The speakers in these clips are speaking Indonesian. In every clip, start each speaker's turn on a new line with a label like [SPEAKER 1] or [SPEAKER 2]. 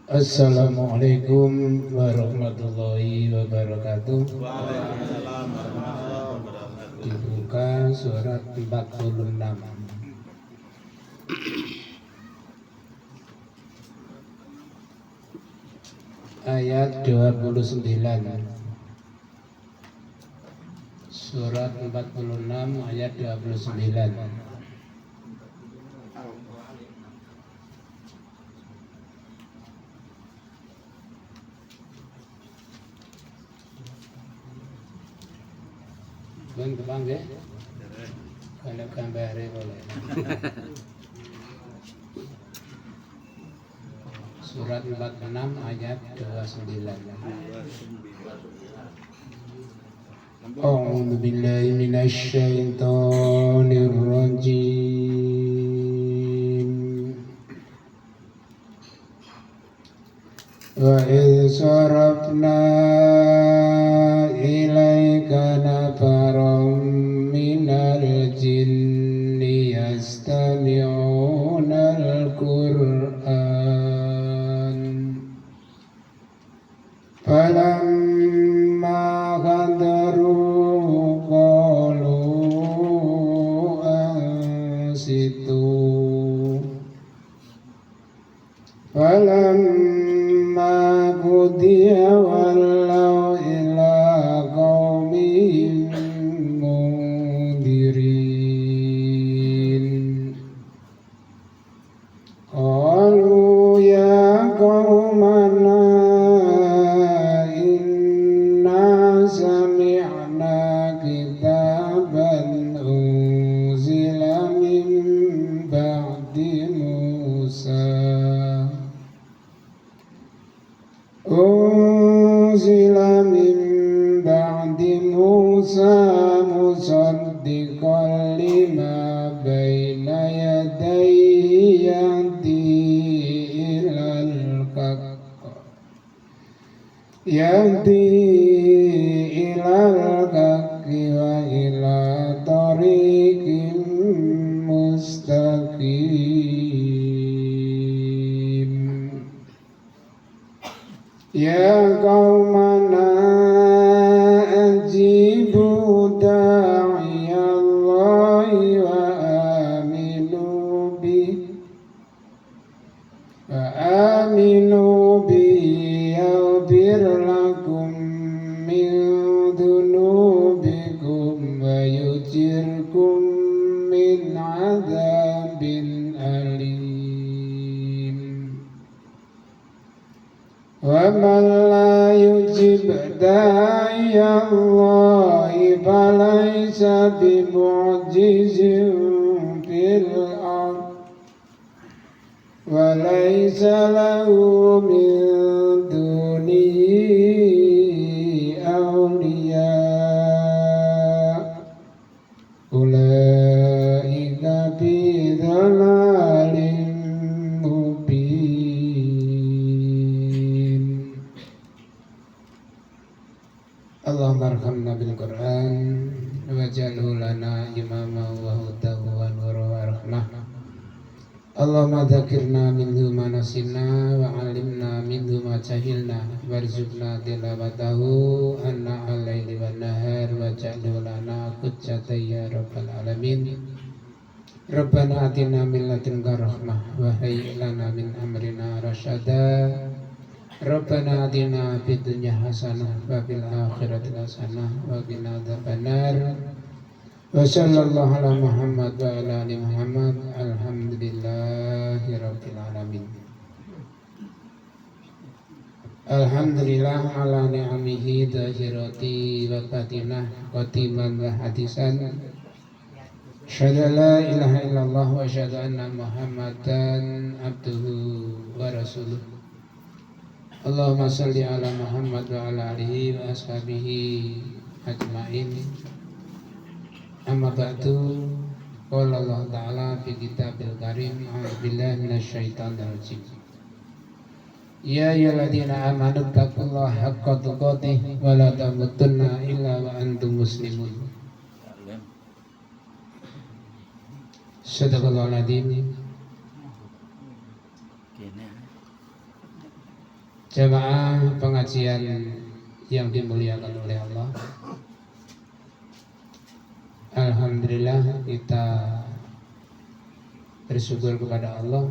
[SPEAKER 1] Assalamualaikum warahmatullahi wabarakatuh.
[SPEAKER 2] Waalaikumsalam warahmatullahi wabarakatuh.
[SPEAKER 1] Dibuka surat 46 ayat 29. Surat 46 ayat 29. Ben kepanggih kalau gambare boleh. Surat 46 ayat 29. A'udzu billahi minasy syaithanir rajim. Wa idh sarafna ilaika nafaran minal jinni yastami'una al-Qur'an falamma hadaru qalu ansitu falamma qudiya wallaw ila qaumihim mundirin qalu ya qaumana inna sami'na kitaban unzila min ba'di Musa musaddiqan lima baina yadayhi yahdi ilal haqqi wa ila tariqin mustaqim. Ya qaumana ajibu da'iyallahi wa aminu bi yaghfir lakum min dunubikum wa yujirkum min adzabin alim. Wa man la yujib da'iyallahi falaysa bimu'jizin fil ardh wa laysa lahu min dunihi awliya ulaika fi dhalalin mubin. Allahumma arhamna bil Qur'an waj'alhu lana imama wa hudan wa nuran wa rahmah. Allahumma dzakirna minhu ma nasina wa 'allimna minhu ma jahilna warzuqna tilawatahu anna al-laili wan nahar waj'alhu lana hujjatan ya rabbal alamin. Rabbana atina min ladunka rahmah wa hayyi lana min amrina rasyada. Rabbana atina fid dunya hasanah wa fil akhirati hasanah wa qina adzabannar. Wa sallallahu ala Muhammad wa ala ali Muhammad. Alhamdulillahi rabbil alamin. Alhamdulillah ala ni'amihi zahirati wa batinah qatiman wa hadisan. Asyhadu la ilaha illallah wa asyhadu anna Muhammadan abduhu wa rasuluh. Allahumma salli ala Muhammad wa ala alihi wa ashabihi ajmain. Amma ba'du. Qala Allah Ta'ala fi kitabil karim. A'udzubillahi minasyaitonir rajim. Ya ayyuhalladzina amanu taqullaha haqqa tuqatih wa la tamutunna illa wa antum muslimun. Sadaqallahul adzim. Jamaah pengajian yang dimuliakan oleh Allah, alhamdulillah kita bersyukur kepada Allah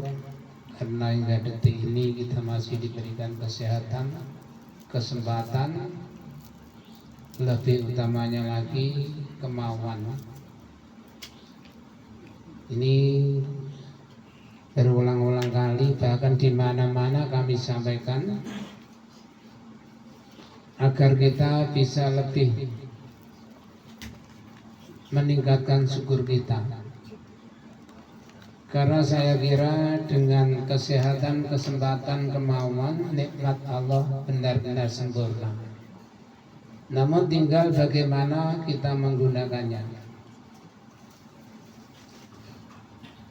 [SPEAKER 1] karena hingga detik ini kita masih diberikan kesehatan, kesempatan, lebih utamanya lagi kemauan. Ini berulang-ulang kali, bahkan di mana-mana kami sampaikan agar kita bisa lebih meningkatkan syukur kita. Karena saya kira dengan kesehatan, kesempatan, kemauan, nikmat Allah benar-benar sempurna. Namun tinggal bagaimana kita menggunakannya.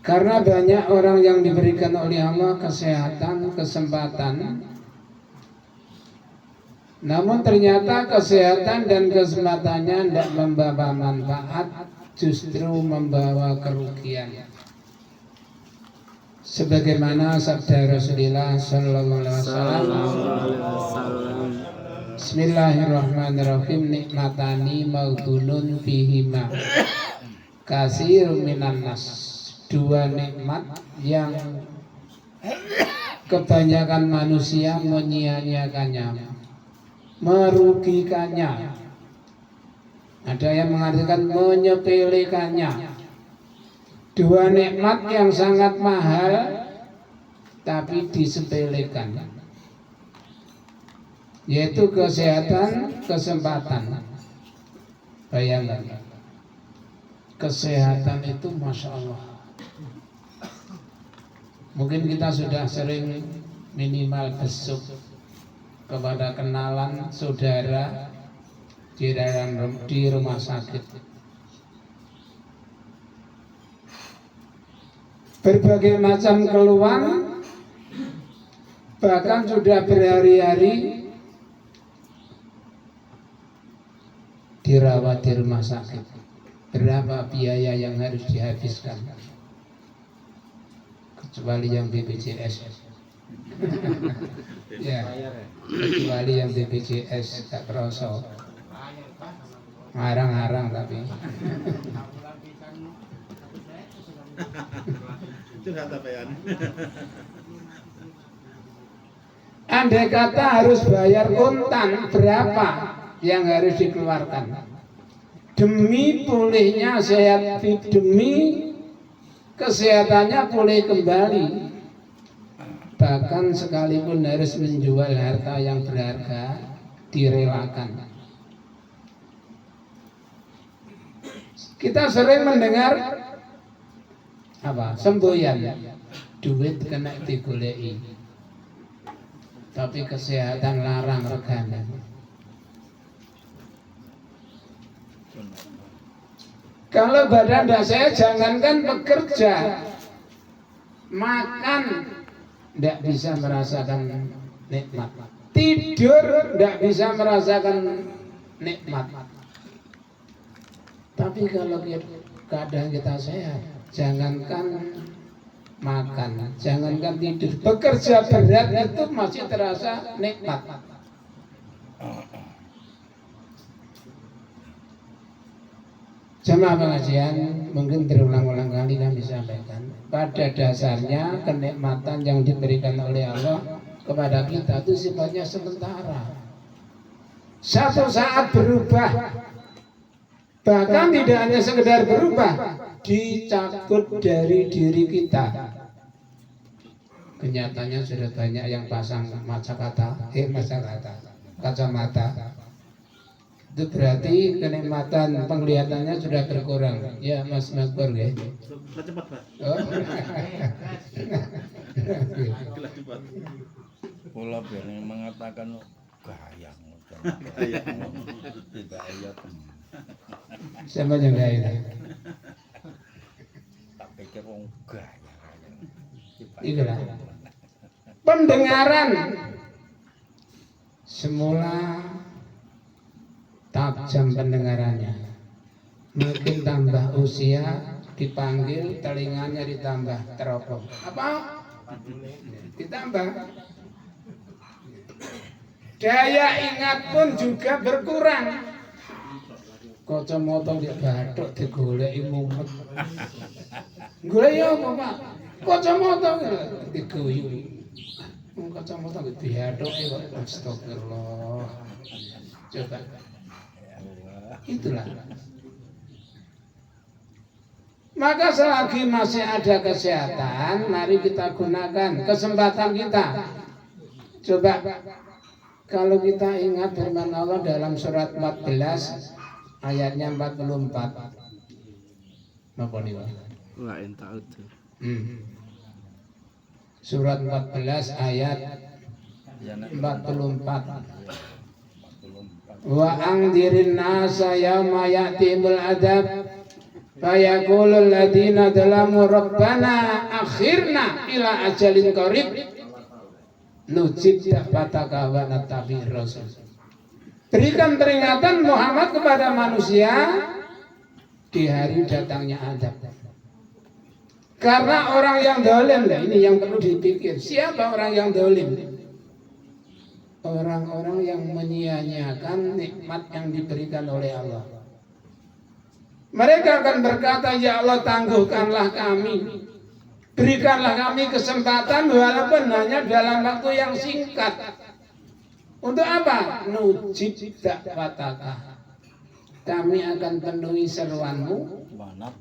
[SPEAKER 1] Karena banyak orang yang diberikan oleh Allah kesehatan, kesempatan, namun ternyata kesehatan dan kesempatannya tidak membawa manfaat, justru membawa kerugian. Sebagaimana sabda Rasulullah Sallallahu Alaihi Wasallam, Bismillahirrahmanirrahim, nikmatani maudunun bihima kasir minan nas. Dua nikmat yang kebanyakan manusia menyia-nyiakannya, merugikannya. Ada yang mengartikan menyepelekannya. Dua nikmat yang sangat mahal tapi disepelekan, yaitu kesehatan, kesempatan. Bayangkan, kesehatan itu Masya Allah. Mungkin kita sudah sering minimal besuk kepada kenalan saudara di rumah sakit. Berbagai macam keluhan, bahkan sudah berhari-hari dirawat di rumah sakit. Berapa biaya yang harus dihabiskan? Kecuali yang BPJS. Ya, kecuali yang BPJS tak kerasa. Ngarang-ngarang tapi. Andai kata harus bayar kontan, berapa yang harus dikeluarkan demi pulihnya sehat, demi kesehatannya pulih kembali, bahkan sekalipun harus menjual harta yang berharga direlakan. Kita sering mendengar apa? Semboyan, duit kena digoleki, tapi kesehatan larang regane. Kalau badan tidak sehat, jangankan bekerja, makan tidak bisa merasakan nikmat, tidur tidak bisa merasakan nikmat. Tapi kalau keadaan kita sehat, jangankan makan, jangankan tidur, bekerja berat itu masih terasa nikmat. Jemaah pengajian, mungkin berulang-ulang kali kami sampaikan, pada dasarnya kenikmatan yang diberikan oleh Allah kepada kita itu sifatnya sementara. Satu saat berubah, bahkan tidak hanya sekedar berubah, dicabut dari diri kita. Kenyataannya sudah banyak yang pasang kacamata. Itu berarti kenikmatan penglihatannya sudah berkurang. Ya Mas Makbur ya.
[SPEAKER 2] Cepat Pak.
[SPEAKER 1] Oh.
[SPEAKER 3] Pola biar mengatakan gayang. Tidak ayat.
[SPEAKER 1] Siapa yang gaya?
[SPEAKER 3] Tak pikir wong gayang.
[SPEAKER 1] Itulah. Pendengaran semula tajam pendengarannya, mungkin tambah usia dipanggil telinganya ditambah teropong. Apa? Ditambah. Daya ingat pun juga berkurang. Kacamata nek bathuk digoleki mumet. Golek ya apa, Pak? Kacamata digoyu. Kacamata dihathuke kok astagfirullah. Coba. Itulah. Maka selagi masih ada kesehatan, mari kita gunakan kesempatan kita. Coba kalau kita ingat firman Allah dalam surat 14 ayatnya 44. Napa niku?
[SPEAKER 2] Wa in ta'udu.
[SPEAKER 1] Surat 14 ayat
[SPEAKER 3] Ya, Nak.
[SPEAKER 1] 44. Wa angdirin nasa yauma ya'timul adab fayaqulul ladina zalamu rabbana akhirna ila ajalin qarib nujib da'wataka wa nattabi'ir rasul. Berikan peringatan Muhammad kepada manusia di hari datangnya adab. Karena orang yang dolim, ini yang perlu dipikir. Siapa orang yang dolim? Orang-orang yang menyia-nyiakan nikmat yang diberikan oleh Allah. Mereka akan berkata, ya Allah tangguhkanlah kami. Berikanlah kami kesempatan walaupun hanya dalam waktu yang singkat. Untuk apa? Nujib da'wataka. Kami akan penuhi seruanmu.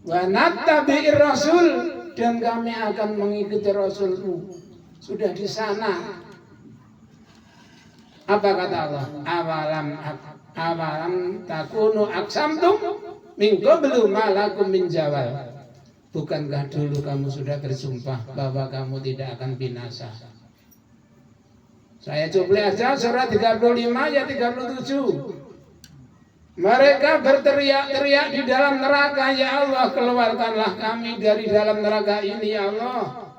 [SPEAKER 1] Wa nattabi'ir rasul. Dan kami akan mengikuti rasulmu. Sudah di sana. Apa kata Allah? Awalam takunu aksamtum min qablu ma lakum min jawal. Bukankah dulu kamu sudah bersumpah bahwa kamu tidak akan binasa? Saya coba aja surat 35 ayat 37. Mereka berteriak-teriak di dalam neraka, ya Allah keluarkanlah kami dari dalam neraka ini ya Allah.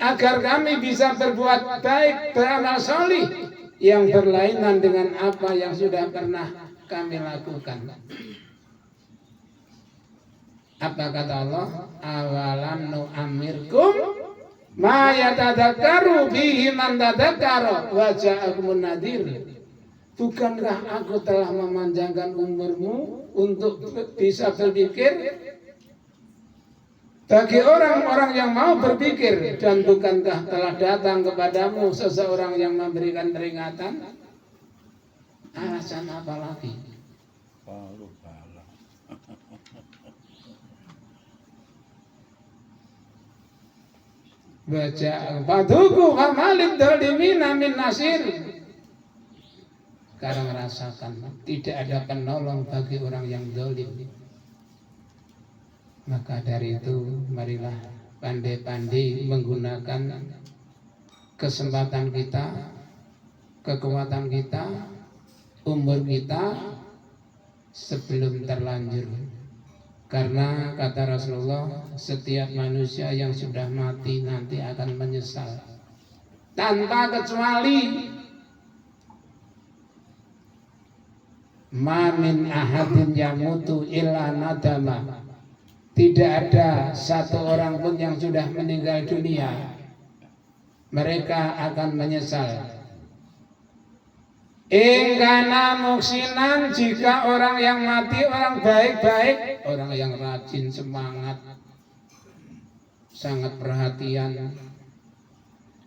[SPEAKER 1] Agar kami bisa berbuat baik, beramal solih yang berlainan dengan apa yang sudah pernah kami lakukan. Apa kata Allah? Awalam nu'amirkum ma yatadzakkaru bihi man tadzakkara wa ja'akumun nadhir. Bukankah aku telah memanjangkan umurmu untuk bisa berpikir bagi orang-orang yang mau berpikir, dan bukankah telah datang kepadamu seseorang yang memberikan peringatan? Alasan apa lagi? Baca paduku hamalid dolimina min nasir. Sekarang merasakan tidak ada penolong bagi orang yang dolim. Maka dari itu marilah pandai-pandai menggunakan kesempatan kita, kekuatan kita, umur kita sebelum terlanjur. Karena kata Rasulullah, setiap manusia yang sudah mati nanti akan menyesal tanpa kecuali. Ma min ahadin yamutu illa nadama. Tidak ada satu orang pun yang sudah meninggal dunia, mereka akan menyesal. Ingkana muksinan, jika orang yang mati orang baik-baik, orang yang rajin, semangat, sangat perhatian.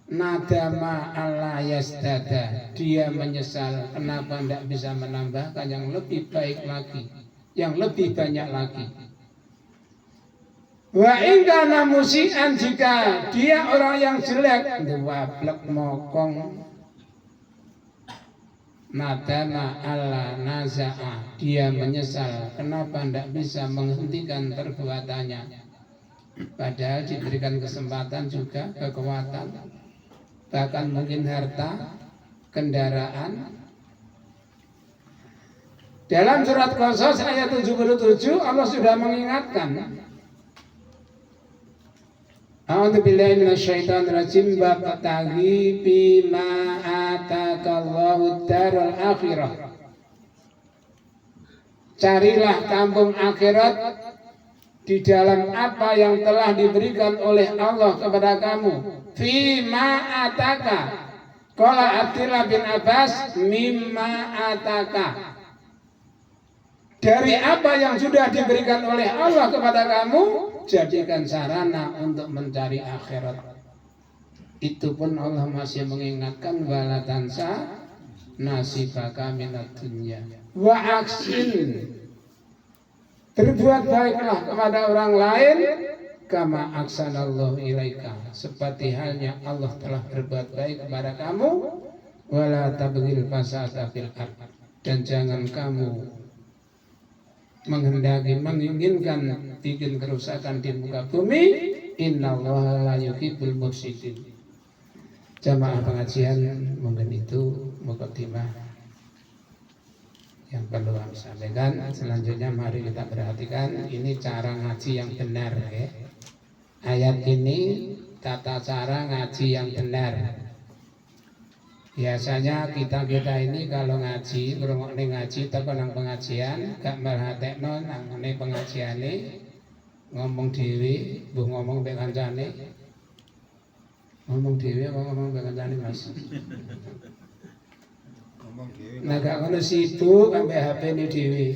[SPEAKER 1] Nadama Allah yasdada, dia menyesal kenapa tidak bisa menambahkan yang lebih baik lagi, yang lebih banyak lagi. Wa ingkana musian, jika dia orang yang jelek, wablek mokong. Nadama Allah naza'a, dia menyesal kenapa tidak bisa menghentikan perbuatannya, padahal diberikan kesempatan juga, kekuatan, bahkan mungkin harta, kendaraan. Dalam surat Qasas ayat 77 Allah sudah mengingatkan, A'udzubillahi minasyaitonir rajim, wabtaghi bima atakallahu daral akhirah. Carilah kampung akhirat di dalam apa yang telah diberikan oleh Allah kepada kamu. Fima ataka, Qala Abdullah bin Abbas mimma ataka. Dari apa yang sudah diberikan oleh Allah kepada kamu, jadikan sarana untuk mencari akhirat. Itu pun Allah masih mengingatkan wala tansa nasibaka minad dunya wa aksin. Berbuat baiklah kepada orang lain kama aksanallahu ilaika, seperti halnya Allah telah berbuat baik kepada kamu. Wala tabghil fasada fil ard, dan jangan kamu menginginkan bikin kerusakan di muka bumi. Innallaha la yuhibbul mufsidin. Jamaah pengajian, mungkin itu mukadimah yang perlu kami sampaikan. Selanjutnya mari kita perhatikan ini cara ngaji yang benar ya. Ayat ini tata cara ngaji yang benar. Biasanya kita ini kalau ngaji, ngrungokne ngaji teko nang pengajian, gak merhatekno nang pengajiane, ngomong dhewe, mbuh ngomong mbek kancane. Ngomong dhewe apa ngomong mbek kancane Mas?
[SPEAKER 2] Ngomong dhewe.
[SPEAKER 1] Nah gak ngono sibuk ambek HP-ne dhewe.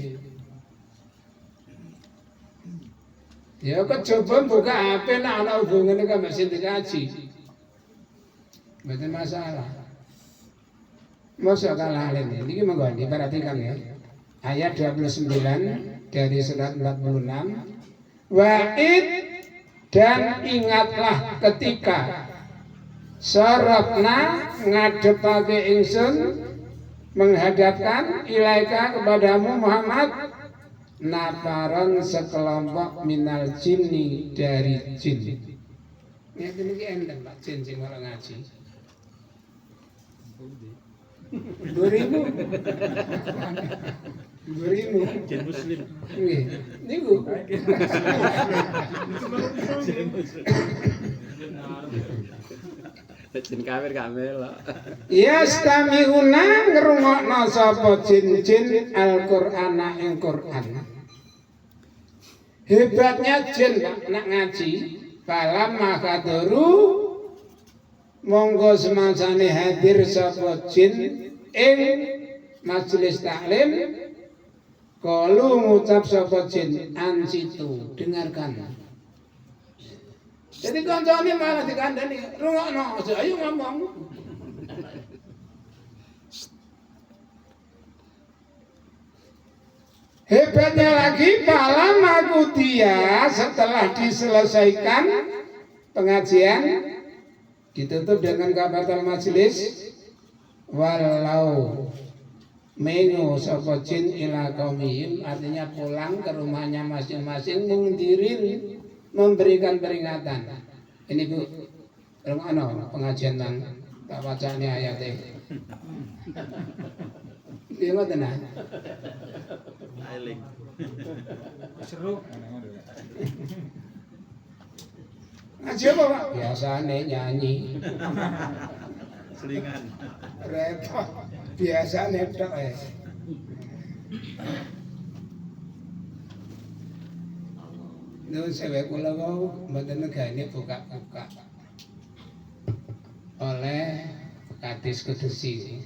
[SPEAKER 1] Ya coba buka HP nak ana hubungane karo mesin ngaji. Mboten masalah. Masa kalah lain ini monggo diperhatikan ya. Ayat 29 dari surat 46. Wa'id, dan ingatlah ketika sarafna ngadepake ingsun, menghadapkan ilaika kepadamu Muhammad, nafaron sekelompok minal jinni, dari jin. Ini iki enten Pak jin sing ora ngaji. Berimu
[SPEAKER 2] Jin muslim.
[SPEAKER 1] nggih niku
[SPEAKER 4] Jin kafir gak melok.
[SPEAKER 1] yastami'una ngrungokno sapa jin-jin Al-Qur'ana ing Qur'an. Hebatnya jin Pak nak ngaji, falam makaduru monggo semangsane hadir sapa jin ing majelis taklim, kalu ngucap sapa jin ansitu, dengarkan. Jadi kancane malah dikandani, rungokno aja, ayo ngomong. Hebatnya lagi, malam aku dia setelah diselesaikan pengajian ditutup dengan kafatul majelis, walau mengu sapa jin ila qaumihim, artinya pulang ke rumahnya masing-masing, mundirin, memberikan peringatan. Ini Bu, rungokno pengajian nang tak wacane ayate. Piye ngoten nah?
[SPEAKER 2] Ailing.
[SPEAKER 1] Seru. Ngaji apa Pak? Biasane nyanyi.
[SPEAKER 2] Selingan.
[SPEAKER 1] Repot. Biasane tok ya. Nuwun sewu kula wau mboten negane buka-buka oleh hadis kudusi.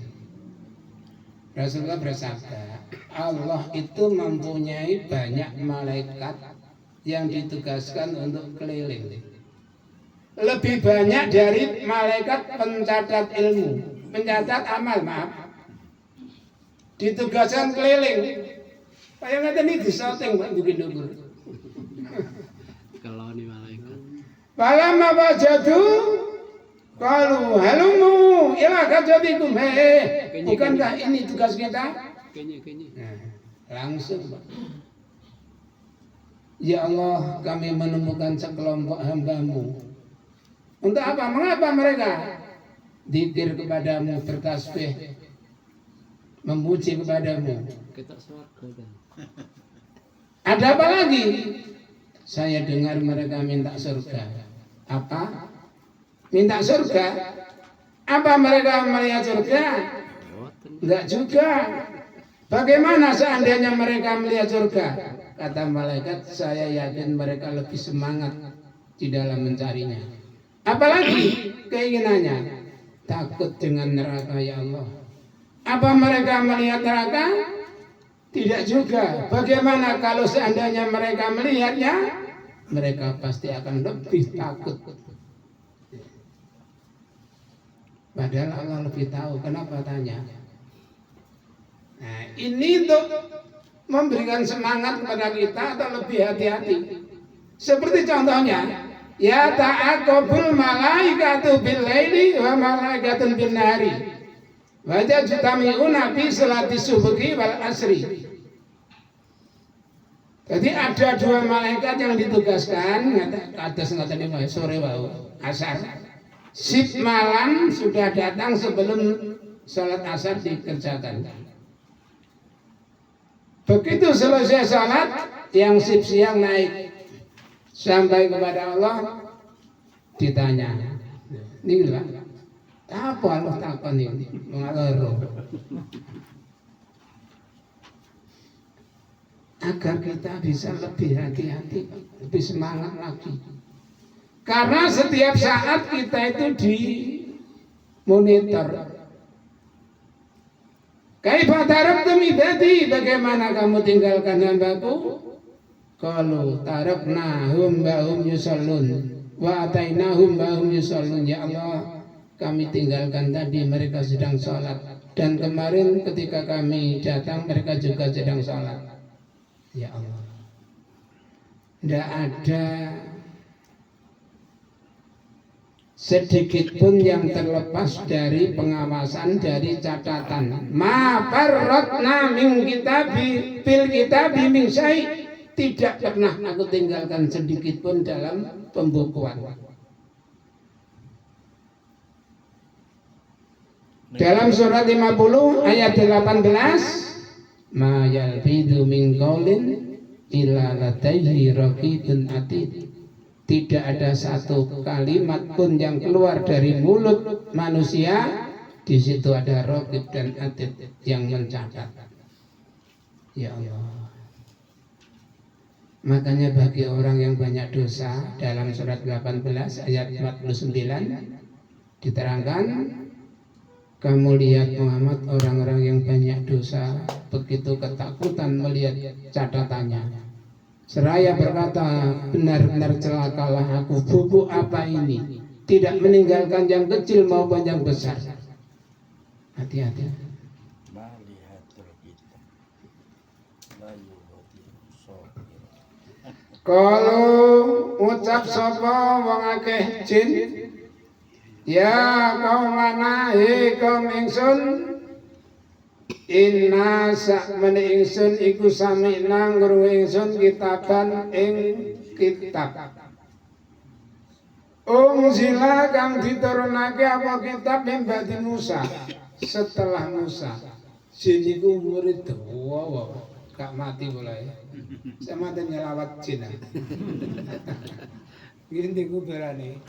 [SPEAKER 1] Rasulullah bersabda, Allah itu mempunyai banyak malaikat yang ditugaskan untuk keliling. Lebih banyak dari malaikat pencatat ilmu, pencatat amal, maaf. Ditugaskan keliling. Kayak ngeten iki disoting Pak dugi-dugur.
[SPEAKER 4] Kalau ini malaikat.
[SPEAKER 1] Falamma wajadu qalu halumu ila kajadikum. Bukankah ini tugas kita?
[SPEAKER 4] Kayaknya.
[SPEAKER 1] Nah, langsung Pak. Ya Allah, kami menemukan sekelompok hamba-Mu. Untuk apa? Mengapa mereka dzikir kepadamu, bertasbih, memuji kepadamu?
[SPEAKER 4] Kita swarga kan.
[SPEAKER 1] Ada apa lagi? Saya dengar mereka minta surga. Apa? Minta surga? Apa mereka melihat surga? Enggak juga. Bagaimana seandainya mereka melihat surga? Kata malaikat, saya yakin mereka lebih semangat di dalam mencarinya. Apalagi keinginannya? takut dengan neraka ya Allah. Apa mereka melihat neraka? Tidak juga. Bagaimana kalau seandainya mereka melihatnya? Mereka pasti akan lebih takut. Padahal Allah lebih tahu. Kenapa tanya? Nah, ini untuk memberikan semangat kepada kita atau lebih hati-hati. Seperti contohnya, ya ta'aqabul malaikatu bil laili wa malaikatun bin nahari. Wa jatami'una fi salati subuhi wal asri. Jadi ada dua malaikat yang ditugaskan atas ngaten sore wau asar. Sip malam sudah datang sebelum salat asar dikerjakan. Begitu selesai salat, yang sip siang naik sampai kepada Allah ditanya. Ini lah. Apa Allah takon ini? Mengaloro. Agar kita bisa lebih hati-hati, lebih semangat lagi. Karena setiap saat kita itu dimonitor. Kaifa taraktum ibadi, bagaimana kamu tinggalkan hambaku? Qalu taraknahum wa hum yusallun wa atainahum wa hum yusallun. Ya Allah, kami tinggalkan tadi mereka sedang sholat, dan kemarin ketika kami datang mereka juga sedang sholat. Ya Allah, tidak ada sedikit pun yang terlepas dari pengawasan, dari catatan. Ma farratna min kitabi fil kitabi min syai'. Tidak pernah aku tinggalkan sedikit pun dalam pembukuan. Dalam surat 50 ayat 18, ma yalfidu min qaulin illa ladaihi raqibun atid. Tidak ada satu kalimat pun yang keluar dari mulut manusia, di situ ada raqib dan atid yang mencatat. Ya Allah. Makanya bagi orang yang banyak dosa, dalam surat 18 ayat 49 diterangkan, kamu lihat Muhammad, orang-orang yang banyak dosa begitu ketakutan melihat catatannya. Seraya berkata, benar-benar celakalah aku, bubuk apa ini? Tidak meninggalkan yang kecil maupun yang besar. Hati-hati. Kalau ucap sapa wong akeh jin, ya kaum mana he kaum ingsun, inna sakmene ingsun iku sami'na ngrungu ingsun kitaban ing kitab. Unzila kang diturunake apa kitab ing badi Musa, setelah Musa. Jin iku murid dawa, gak mati mulai. Sama dan nyelawat jin. Gini kuberane.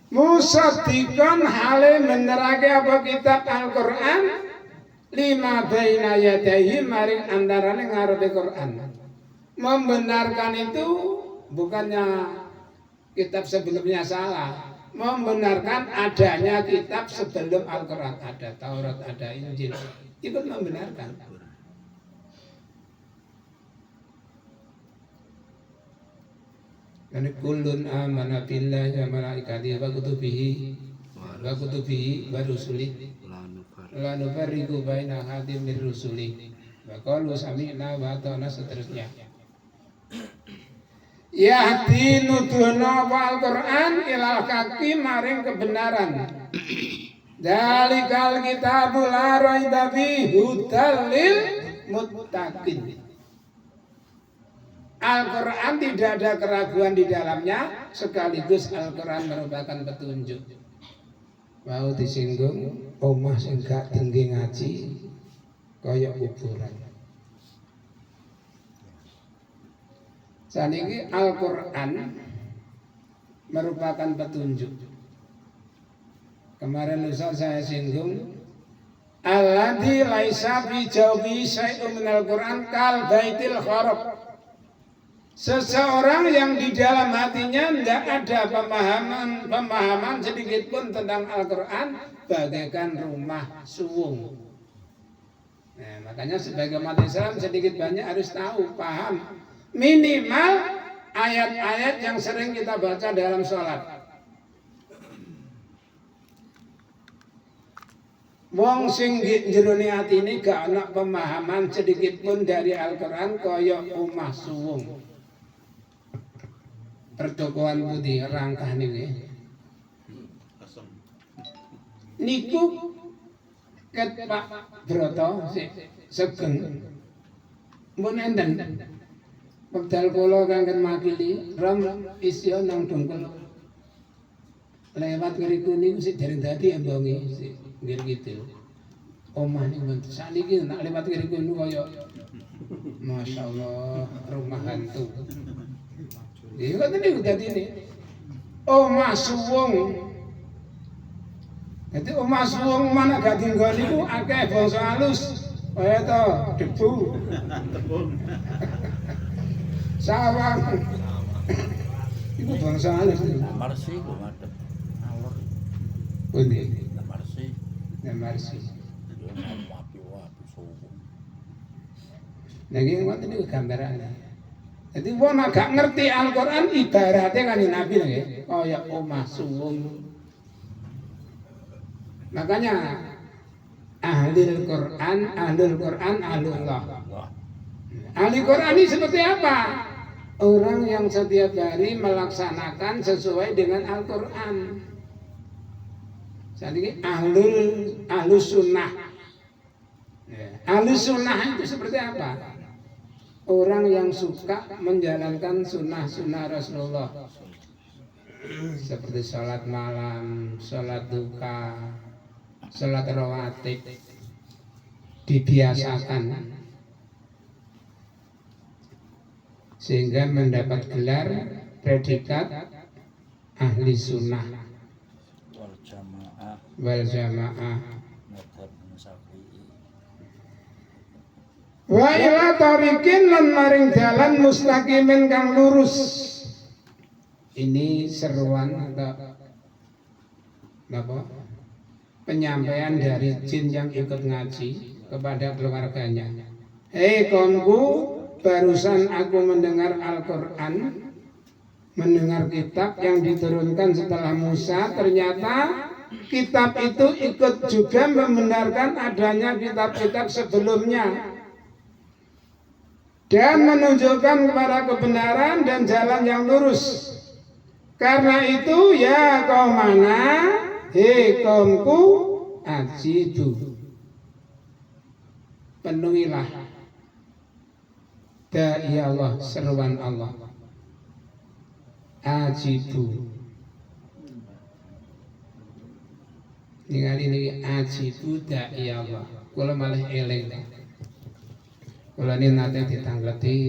[SPEAKER 1] Musaddiqan hale menerake apa kitab Al-Qur'an lima baina yadayhi maring antarane ngarepe Qur'an. Membenarkan itu bukannya kitab sebelumnya salah, membenarkan adanya kitab sebelum Al-Qur'an, ada Taurat, ada Injil, ikut membenarkan. Karena kullun amana billahi wa malaikatihi wa kutubihi wa rusulihi la nufarriqu baina ahadin min rusulihi wa qalu sami'na wa ata'na, seterusnya. Yahdi nuduhna Al-Qur'an ilal haqqi maring kebenaran. Dalikal kitabul la raiba fihi hudal lil muttaqin. Al-Quran tidak ada keraguan di dalamnya, sekaligus Al-Quran merupakan petunjuk. Mau disinggung, omah sing gak tinggi ngaji, kaya kuburan. Saniki Al-Quran merupakan petunjuk. Kemarin lusa saya singgung, alladzi laisa fi jawfi syai'un minal Quran kal baitil kharab. Seseorang yang di dalam hatinya tidak ada pemahaman sedikit pun tentang Al-Quran bagaikan rumah suwung. Nah, makanya sebagai umat Islam sedikit banyak harus tahu, paham minimal ayat-ayat yang sering kita baca dalam sholat. Wong sing jerone atine gak ana pemahaman sedikit pun dari Al-Quran kaya omah suwung. Pertokohan putih rangkah niki. Niku ket Pak Broto segeng. Mun enten. Wekdal kula kanggen makili ram isya nang dungkul. Lewat ngriku niku sik dereng dadi embonge nggih gitu. Omah niku sakniki nek lewat ngriku niku kaya masyaallah rumah hantu. Nggih ngoten niku dadine. Omah suwung. Dadi omah suwung mana gak tinggal niku akeh bangsa halus. Kaya to debu. Sawang. Iku bangsa halus.
[SPEAKER 3] Marsi kok ngadep alur.
[SPEAKER 1] Pundi?
[SPEAKER 3] Marsi.
[SPEAKER 1] Marsi.
[SPEAKER 3] Yo wapi-wapi subuh.
[SPEAKER 1] Nggih ngoten niku gambarane. Jadi wong agak ngerti Al-Quran ibaratnya kan Nabi nggih, kaya omah suwung. Makanya ahlul Quran, ahlullah. Ahli Quran ini seperti apa? Orang yang setiap hari melaksanakan sesuai dengan Al-Quran. Jadi ahlus sunnah. Ahlus sunnah itu seperti apa? Orang yang suka menjalankan sunnah-sunnah Rasulullah seperti sholat malam, sholat duha, sholat rawatib dibiasakan sehingga mendapat gelar predikat ahli sunnah wal jamaah. Wa ila tariqin lan maring dalan mustaqimin kang lurus. Ini seruan atau apa? Penyampaian dari jin yang ikut ngaji kepada keluarganya. Hei kaumku, barusan aku mendengar Al-Quran, mendengar kitab yang diturunkan setelah Musa. Ternyata kitab itu ikut juga membenarkan adanya kitab-kitab sebelumnya dan menunjukkan kepada kebenaran dan jalan yang lurus. Karena itu ya qaumana, hei kaumku, ajibu, penuhilah da'i Allah, seruan Allah. Ajibu, ningali niki ajibu da'i Allah. Kula malih eling. Kula ini nanti ditangleti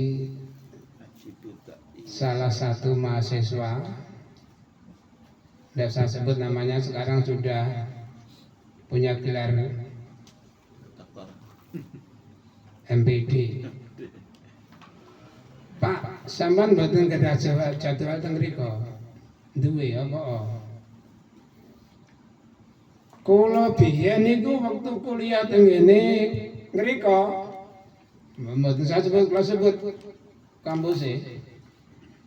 [SPEAKER 1] salah satu mahasiswa, tidak saya sebut namanya, sekarang sudah punya gelar MPD. Pak, sampean mboten kedah jadwal teng mriko. Duwe apa? Kula biyen niku waktu kuliah teng ngene mriko. Mboten saya sebut kampusnya.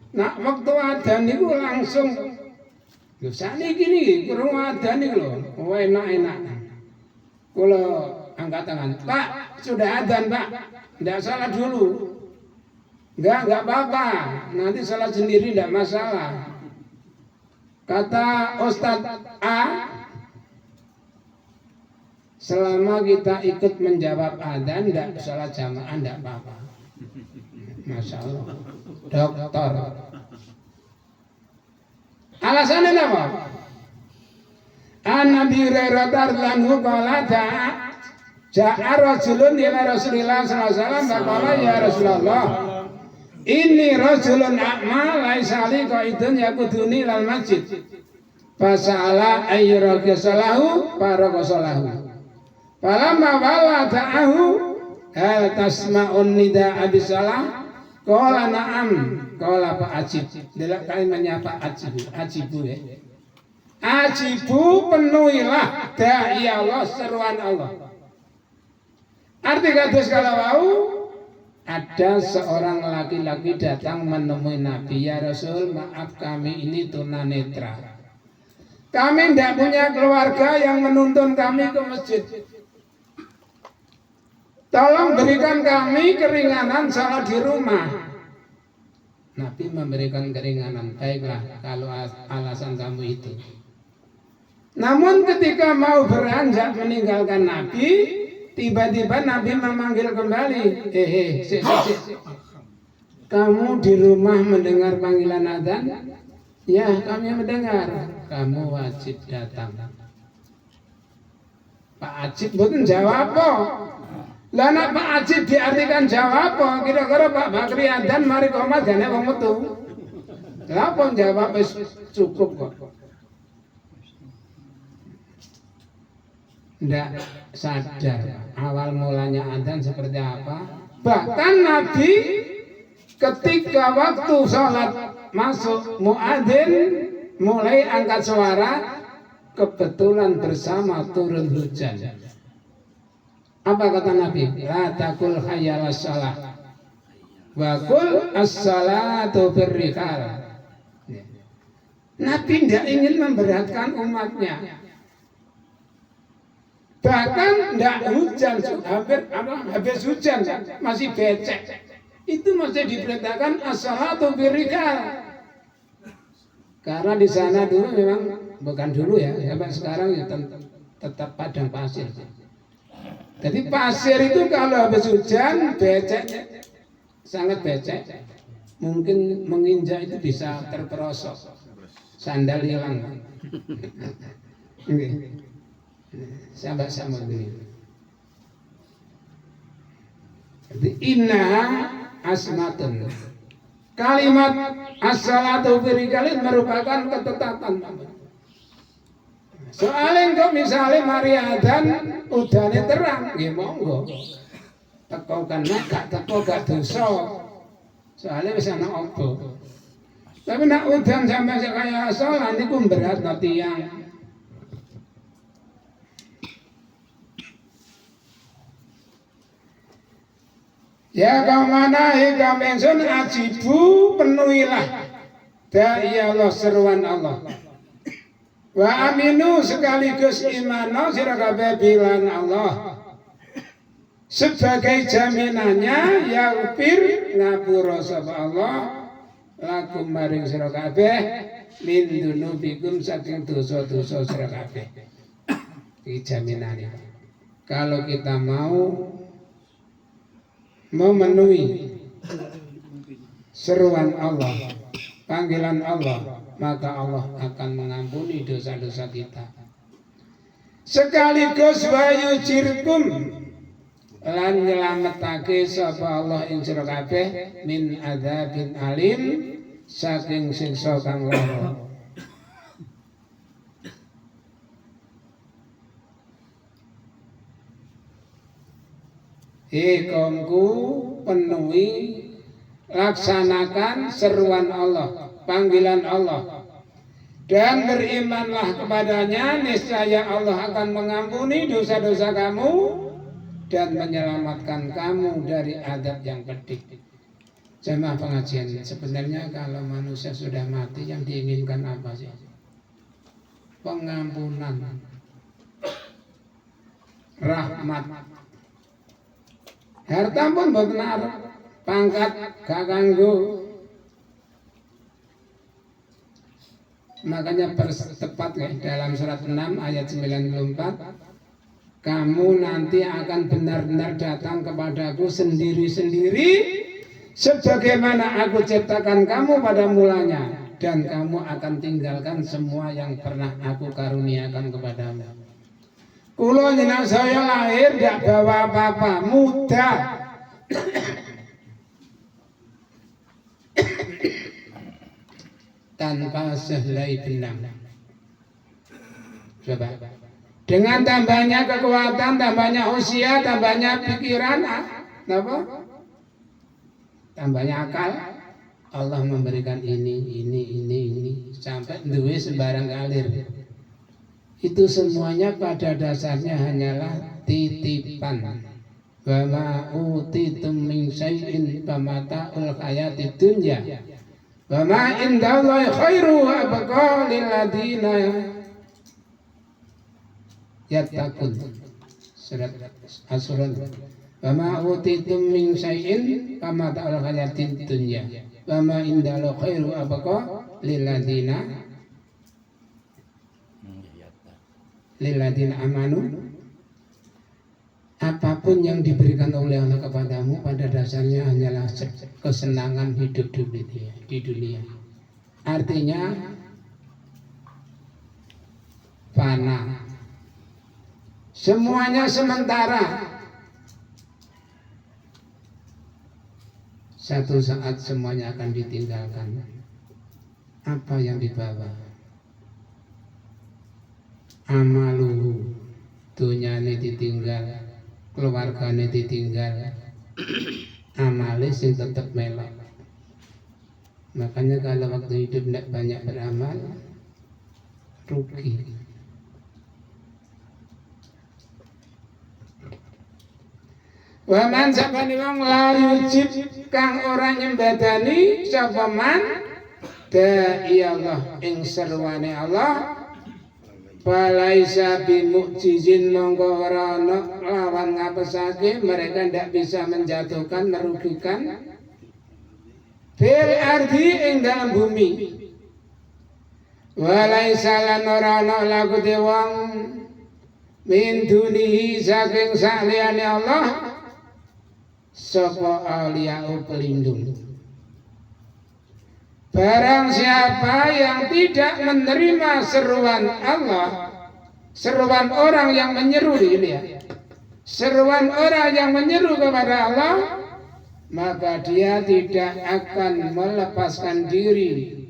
[SPEAKER 1] Nah waktu adzan niku langsung lho saniki niki krungu adzan niku lho, enak-enak. Kula angkat tangan, Pak, sudah adzan Pak, tidak salah dulu. Enggak apa-apa, nanti salah sendiri tidak masalah. Kata Ustadz A, selama kita ikut menjawab adzan tidak salah jamaah tidak apa-apa. Masya Allah, dokter. Alasannya apa? An Nabi Hurairah radhiyallahu anhu qala ja'a rajulun ila Rasulillah sallallahu alaihi wasallam faqala ya Rasulullah inni rajulun a'ma laisa li qaidun yakuduni lal masjid fasala ayyuraka salahu baraka salahu falamma wala ta'ahu hal tasma'un nida'a bisalah qala na'am Kala Pak Ajib. Delok kalimatnya Pak Ajibu ya. Ajibu penuhilah da'i Allah seruan Allah. Arti kados kalau wau ada seorang laki-laki datang menemui Nabi, ya Rasul, maaf kami ini tunanetra. Kami tidak punya keluarga yang menuntun kami ke masjid. Tolong berikan kami keringanan salat di rumah. Nabi memberikan keringanan. Baiklah kalau alasan kamu itu. Namun ketika mau beranjak meninggalkan Nabi, tiba-tiba Nabi memanggil kembali. Kamu di rumah mendengar panggilan adzan? Ya, kami mendengar. Kamu wajib datang. Pak Ajib mboten jawab apa. Lah nek Pak Ajib diartikan jawab apa? Kira-kira Pak Bakri adzan mari komat jane wong metu. Lah pun jawab wis cukup kok. Ndak sadar awal mulanya adzan seperti apa. Bahkan Nabi ketika waktu sholat masuk muadzin mulai angkat suara, kebetulan bersama turun hujan. Apa kata Nabi? La taqul hayya 'alas shalah wa qul as-salatu birrikal. Nabi tidak ingin memberatkan umatnya. Bahkan tidak hujan, habis hujan masih becek. Itu masih diperintahkan as-salatu birrikal. Karena di sana dulu memang bukan dulu ya, sampai sekarang ya tetap padang pasir. Jadi pasir itu kalau habis hujan becek, sangat becek. Mungkin menginjak itu bisa terperosok, sandal hilang. Sama-sama begini. Jadi inna asmatun. Kalimat as-salatu birrikalin merupakan ketetapan. Soalnya kok misalnya mari adzan udane terang, ya monggo. Teko kan gak teko gak dosa. Soalnya wis ana apa. Tapi nek udan sampai kaya salat niku berat tiyang. Ya kamana kaum ingsun ajibu penuhilah da'i Allah seruan Allah. Wa aminu sekaligus imano sira kabeh bilan Allah. Sebagai jaminannya yaghfir ngapura sapa Allah lakum maring sira kabeh min dunubikum saking dosa-dosa sira kabeh. Iki jaminane. Kalau kita mau memenuhi seruan Allah, panggilan Allah, maka Allah akan mengampuni dosa-dosa kita. Sekaligus wayujirkum lan nyelametake sapa Allah ing sira kabeh min adzabin alim saking siksa kang lara. Kaumku penuhi laksanakan seruan Allah, panggilan Allah, dan berimanlah kepadanya, niscaya Allah akan mengampuni dosa-dosa kamu dan menyelamatkan kamu dari azab yang pedih. Jemaah pengajian, sebenarnya kalau manusia sudah mati yang diinginkan apa sih? Pengampunan, rahmat. Harta pun benar, pangkat gak kanggo. Makanya pertepat ya, dalam surat 6 ayat 94, kamu nanti akan benar-benar datang kepadaku sendiri-sendiri sebagaimana aku ciptakan kamu pada mulanya, dan kamu akan tinggalkan semua yang pernah aku karuniakan kepadamu. Kulo jenengan saya lahir tidak bawa apa-apa, muda. Tanpa sehelai benang. Coba. Dengan tambahnya kekuatan, tambahnya usia, tambahnya pikiran, apa? Tambahnya akal, Allah memberikan ini sampai duwe sembarang kalir. Itu semuanya pada dasarnya hanyalah titipan. Wa ma utitum min syai'in famata'ul hayatid dunya. Wa ma indallahi khairu wa abqa lil ladina yattaqun. Surat As-Surah. Wa ma utitum min syai'in famata'ul hayatid dunya. Wa ma indallahi khairu wa abqa lil ladina amanu. Apapun yang diberikan oleh Allah kepadamu pada dasarnya hanyalah kesenangan hidup di dunia. Artinya fana. Semuanya sementara. Satu saat semuanya akan ditinggalkan. Apa yang dibawa? Amaluhu. Dunyane ditinggal, keluargane ditinggal, amale sing tetep melok. Makanya kalau waktu hidup tidak banyak beramal, rugi. Waman sapane wong la yujib kang ora nyembadani sapa man da'i Allah ing seruane Allah. Falaisa bimu'jizin mongko ora ana lawan ngapesake, mereka ndak bisa menjatuhkan, merugikan fil ardi ing dalam bumi. Walaisa lan ora ana laku de wong min dunihi saking saliyane Allah sapa aliyau pelindung. Barang siapa yang tidak menerima seruan Allah, seruan orang yang menyeru ini ya, seruan orang yang menyeru kepada Allah, maka dia tidak akan melepaskan diri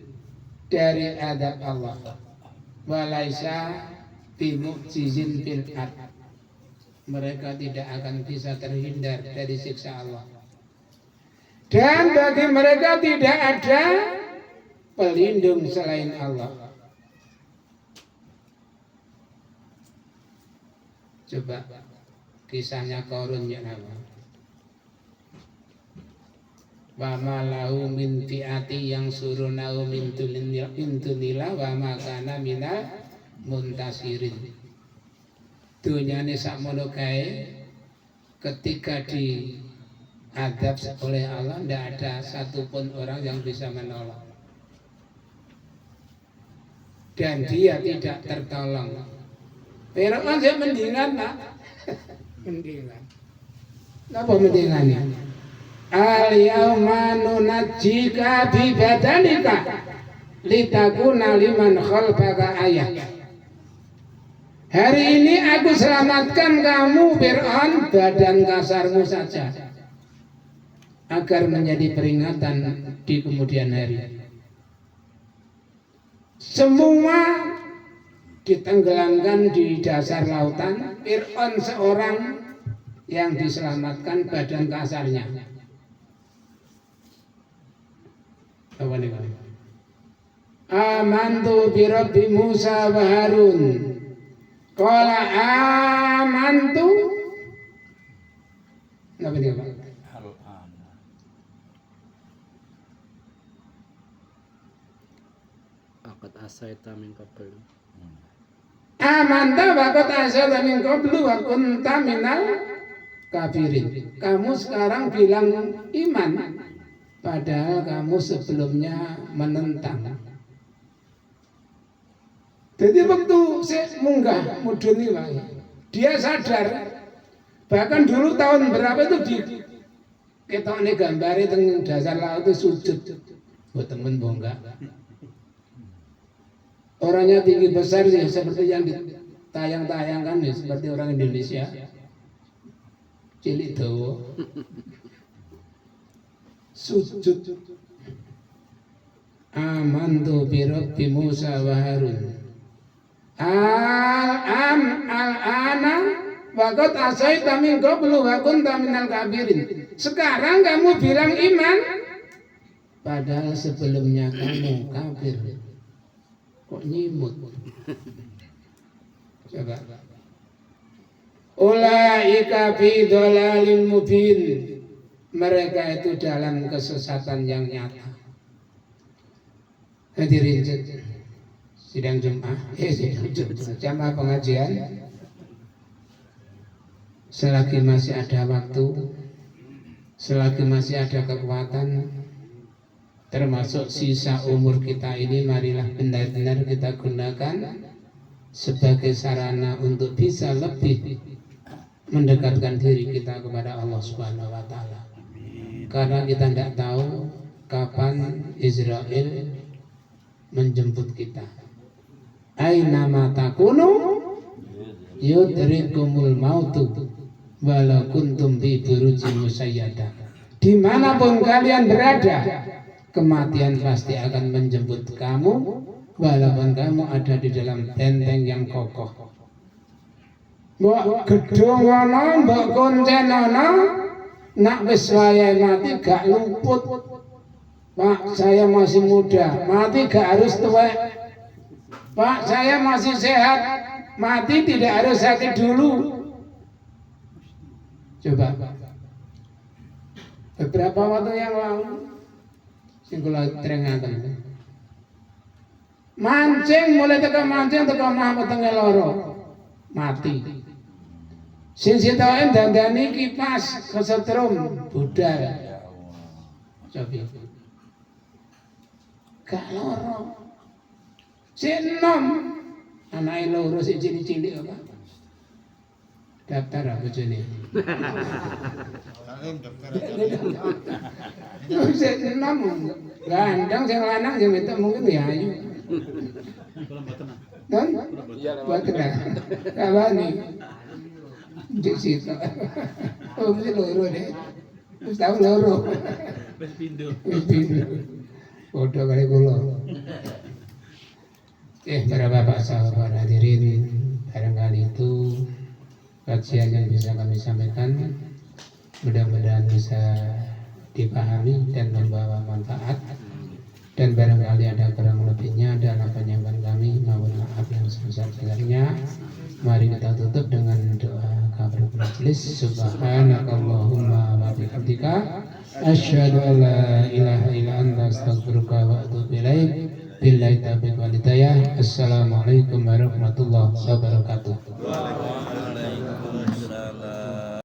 [SPEAKER 1] dari adab Allah. Walaisa bimu'jizin fil ard. Mereka tidak akan bisa terhindar dari siksa Allah. Dan bagi mereka tidak ada pelindung selain Allah. Coba kisahnya Qarun ya nama. Wa ma lahu min fi'ati yang surunahu min dunila wa ma kana minal muntasirin. Dunyane sakmono kae ketika diadab oleh Allah tidak ada satupun orang yang bisa menolong. Dan dia tidak tertolong. Fir'aun saya mendingan nak. Mendingan. Apa mendingannya? Al-yawma nunajjika bi badanika litakuna liman khalfaka ayah. Hari ini aku selamatkan kamu Fir'aun, badan kasarmu saja, agar menjadi peringatan di kemudian hari. Semua ditenggelamkan di dasar lautan. Fir'aun seorang yang diselamatkan, badan kasarnya. Apa nih? Amantu bi Rabbi Musa wa Harun. Qala amantu. Apa nih, Pak?
[SPEAKER 4] Akad asaita min qablu.
[SPEAKER 1] Amanta waqad asaita min qablu wa kunta minal kafirin. Kamu sekarang bilang iman, padahal kamu sebelumnya menentang. Jadi waktu saya munggah mudun ini, dia sadar. Bahkan dulu tahun berapa itu di ketokne gambare teng dasar laut itu sujud. Buat temen bongga. Orangnya tinggi besar sih, seperti yang ditayang-tayangkan ya, seperti orang Indonesia. Cilik dawa. Sujud. Amantu bi Rabbi Musa wa Harun. Al-ana waqad asaita min qablu wa kunta minal kafirin. Sekarang kamu bilang iman, Padahal sebelumnya kamu kafir. Kok nyimut? Coba. Ulaika fi dhalalin mubin. Mereka itu dalam kesesatan yang nyata. Hadirin sidang Jumat, jamaah pengajian. Selagi masih ada waktu, selagi masih ada kekuatan, termasuk sisa umur kita ini, marilah benar-benar kita gunakan sebagai sarana untuk bisa lebih mendekatkan diri kita kepada Allah Subhanahu wa taala. Karena kita tidak tahu kapan Israel menjemput kita. Aina ma takunu yudrikumul mautu walau kuntum fi burujin musyayyada. Dimanapun kalian berada, kematian pasti akan menjemput kamu, walaupun kamu ada di dalam benteng yang kokoh. Mbok gedung ana, mbok kuncen ana, nak wis wayahe mati gak luput. Pak, saya masih muda, mati gak harus tua. Pak, saya masih sehat, mati tidak harus sakit dulu. Coba. Beberapa waktu yang lalu, sing kula terengaken. Mancing mulai teko mancing teko mah wetenge loro. Mati. Sing sitaken dandani kipas kesetrum budal. Coba. Gak loro. Sing enom anake loro sing cilik-cilik apa? Daftar apa bojone? Sing enom gandeng sing lanang sing wedok mungkin ya ayu. Don? Buatan lah. Apa nih? Di situ. Oh, mesti loro deh. Terus tahu loro.
[SPEAKER 2] Wis pindho.
[SPEAKER 1] Bodoh kali kula. Para bapak sahabat hadirin, barangkali itu kajian yang bisa kami sampaikan, mudah-mudahan bisa dipahami dan membawa manfaat. Dan barangkali ada kurang lebihnya dalam penyampaian kami, mohon maaf yang sebesar-besarnya. Mari kita tutup dengan doa kafaratul majlis. Subhanakallahumma wa bihamdika asyhadu an la ilaha illa anta astaghfiruka wa atubu ilaik. Billahi taufiq wal hidayah. Assalamualaikum warahmatullahi wabarakatuh.